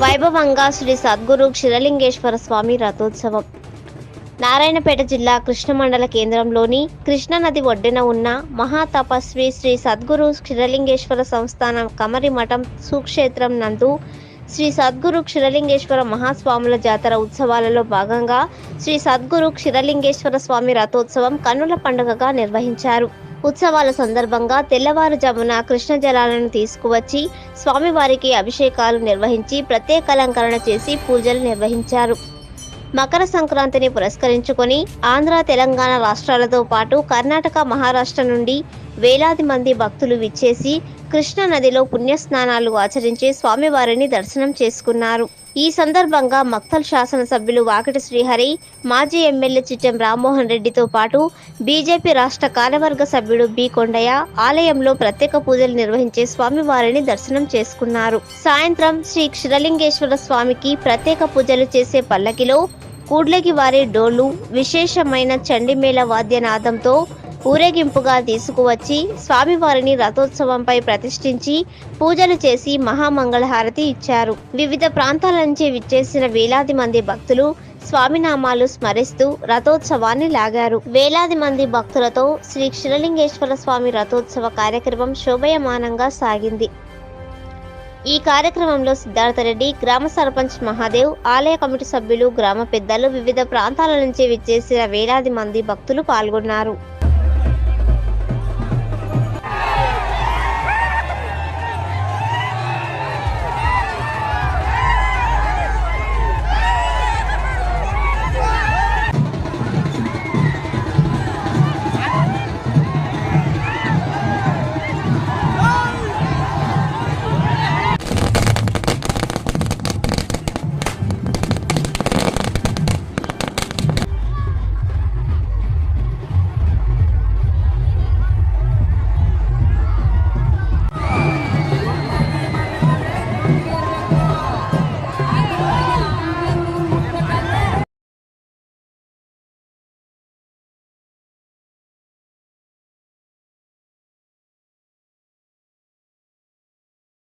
వైభవంగా శ్రీ సద్గురు క్షీరలింగేశ్వర స్వామి రథోత్సవం. నారాయణపేట జిల్లా కృష్ణ మండల కేంద్రంలోని కృష్ణానది ఒడ్డున ఉన్న మహాతపస్వి శ్రీ సద్గురు క్షీరలింగేశ్వర సంస్థానం కమరి మఠం సుక్షేత్రం నందు శ్రీ సద్గురు క్షీరలింగేశ్వర మహాస్వాముల జాతర ఉత్సవాలలో భాగంగా శ్రీ సద్గురు క్షీరలింగేశ్వర స్వామి రథోత్సవం కన్నుల పండుగగా నిర్వహించారు. ఉత్సవాల సందర్భంగా తెల్లవారుజామున కృష్ణ జలాలను తీసుకువచ్చి స్వామివారికి అభిషేకాలు నిర్వహించి ప్రత్యేక అలంకరణ చేసి పూజలు నిర్వహించారు. మకర సంక్రాంతిని పురస్కరించుకొని ఆంధ్ర, తెలంగాణ రాష్ట్రాలతో పాటు కర్ణాటక, మహారాష్ట్ర నుండి వేలాది మంది భక్తులు విచ్చేసి కృష్ణా నదిలో పుణ్యస్నానాలు ఆచరించి స్వామివారిని దర్శనం చేసుకున్నారు. ఈ సందర్భంగా మక్తల్ శాసనసభ్యులు వాకిటి శ్రీహరి, మాజీ ఎమ్మెల్యే చిట్టెం రామ్మోహన్ రెడ్డితో పాటు బీజేపీ రాష్ట్ర కార్యవర్గ సభ్యుడు బి కొండయ్య ఆలయంలో ప్రత్యేక పూజలు నిర్వహించి స్వామివారిని దర్శనం చేసుకున్నారు. సాయంత్రం శ్రీ క్షీరలింగేశ్వర స్వామికి ప్రత్యేక పూజలు చేసే పల్లకిలో కూడ్లకి వారి డోలు, విశేషమైన చండిమేళ వాద్యనాదంతో ఊరేగింపుగా తీసుకువచ్చి స్వామివారిని రథోత్సవంపై ప్రతిష్ఠించి పూజలు చేసి మహామంగళహారతి ఇచ్చారు. వివిధ ప్రాంతాల నుంచి విచ్చేసిన వేలాది మంది భక్తులు స్వామినామాలు స్మరిస్తూ రథోత్సవాన్ని లాగారు. వేలాది మంది భక్తులతో శ్రీ క్షీరలింగేశ్వర స్వామి రథోత్సవ కార్యక్రమం శోభయమానంగా సాగింది. ఈ కార్యక్రమంలో సిద్ధార్థరెడ్డి, గ్రామ సర్పంచ్ మహాదేవ్, ఆలయ కమిటీ సభ్యులు, గ్రామ పెద్దలు, వివిధ ప్రాంతాల నుంచి విచ్చేసిన వేలాది మంది భక్తులు పాల్గొన్నారు.